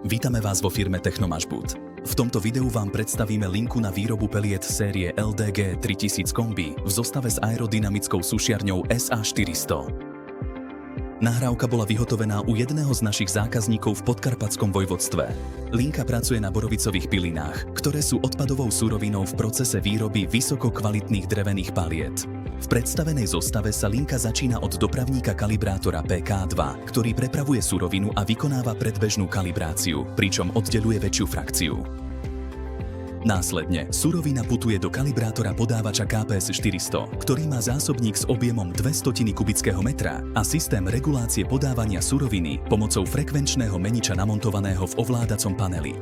Vítame vás vo firme Technomažbut. V tomto videu vám predstavíme linku na výrobu peliet série LDG 3000 Kombi v zostave s aerodynamickou sušiarňou SA400. Nahrávka bola vyhotovená u jedného z našich zákazníkov v Podkarpatskom vojvodstve. Linka pracuje na borovicových pilinách, ktoré sú odpadovou surovinou v procese výroby vysoko kvalitných drevených paliet. V predstavenej zostave sa linka začína od dopravníka kalibrátora PK2, ktorý prepravuje surovinu a vykonáva predbežnú kalibráciu, pričom oddeľuje väčšiu frakciu. Následne surovina putuje do kalibrátora podávača KPS 400, ktorý má zásobník s objemom 0,02 kubického metra a systém regulácie podávania suroviny pomocou frekvenčného meniča namontovaného v ovládacom paneli.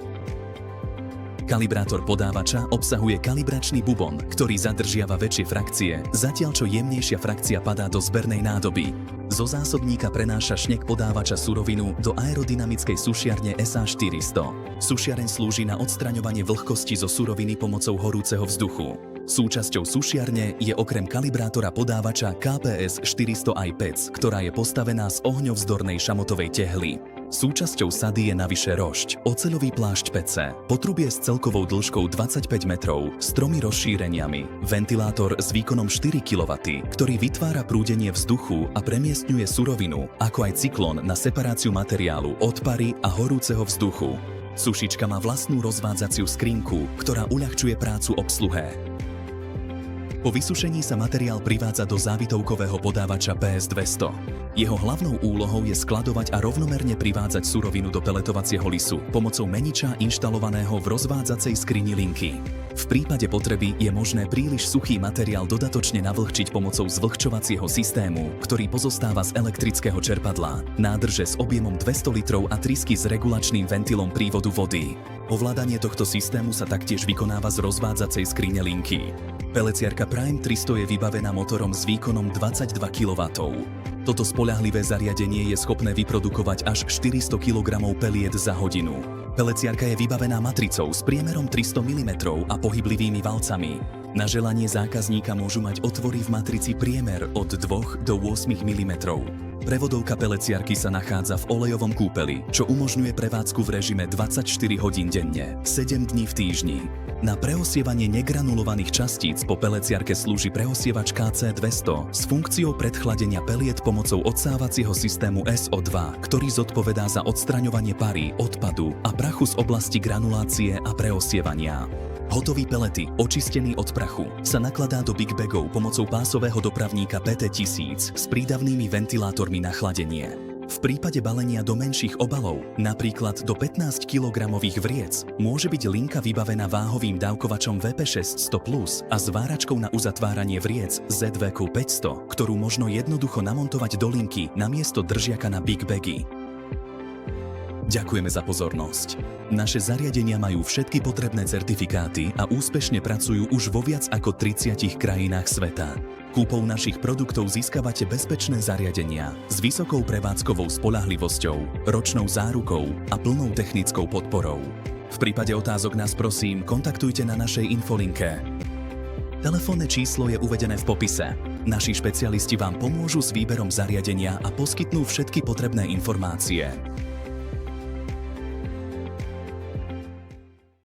Kalibrátor podávača obsahuje kalibračný bubon, ktorý zadržiava väčšie frakcie, zatiaľ čo jemnejšia frakcia padá do zbernej nádoby. Zo zásobníka prenáša šnек podávača surovinu do aerodynamickej sušiarne SA400. Sušiareň slúži na odstraňovanie vlhkosti zo suroviny pomocou horúceho vzduchu. Súčasťou sušiarne je okrem kalibrátora podávača KPS 400 aj pec, ktorá je postavená z ohňovzdornej šamotovej tehly. Súčasťou sady je navyše rošť, oceľový plášť pece, potrubie s celkovou dĺžkou 25 metrov s 3 rozšíreniami, ventilátor s výkonom 4 kW, ktorý vytvára prúdenie vzduchu a premiestňuje surovinu, ako aj cyklón na separáciu materiálu od pary a horúceho vzduchu. Sušička má vlastnú rozvádzaciu skrinku, ktorá uľahčuje prácu obsluhe. Po vysušení sa materiál privádza do závitovkového podávača PS200. Jeho hlavnou úlohou je skladovať a rovnomerne privádzať surovinu do peletovacieho lisu pomocou meniča inštalovaného v rozvádzacej skrini linky. V prípade potreby je možné príliš suchý materiál dodatočne navlhčiť pomocou zvlhčovacieho systému, ktorý pozostáva z elektrického čerpadla, nádrže s objemom 200 litrov a trysky s regulačným ventilom prívodu vody. Ovládanie tohto systému sa taktiež vykonáva z rozvádzacej skrine linky. Peleciarka Prime 300 je vybavená motorom s výkonom 22 kW. Toto spoľahlivé zariadenie je schopné vyprodukovať až 400 kg peliet za hodinu. Peleciarka je vybavená matricou s priemerom 300 mm a pohyblivými valcami. Na želanie zákazníka môžu mať otvory v matrici priemer od 2 do 8 mm. Prevodovka peleciarky sa nachádza v olejovom kúpeli, čo umožňuje prevádzku v režime 24 hodín denne, 7 dní v týždni. Na preosievanie negranulovaných častíc po peleciarke slúži preosievač KC200 s funkciou predchladenia peliet pomocou odsávacieho systému SO2, ktorý zodpovedá za odstraňovanie pary, odpadu a prachu z oblasti granulácie a preosievania. Hotový pelety, očistený od prachu, sa nakladá do big bagov pomocou pásového dopravníka PT1000 s prídavnými ventilátormi na chladenie. V prípade balenia do menších obalov, napríklad do 15 kg vriec, môže byť linka vybavená váhovým dávkovačom VP600 a zváračkou na uzatváranie vriec ZVQ 500, ktorú možno jednoducho namontovať do linky namiesto držiaka na big bagy. Ďakujeme za pozornosť. Naše zariadenia majú všetky potrebné certifikáty a úspešne pracujú už vo viac ako 30 krajinách sveta. Kúpou našich produktov získavate bezpečné zariadenia s vysokou prevádzkovou spoľahlivosťou, ročnou zárukou a plnou technickou podporou. V prípade otázok nás prosím kontaktujte na našej infolinke. Telefónne číslo je uvedené v popise. Naši špecialisti vám pomôžu s výberom zariadenia a poskytnú všetky potrebné informácie.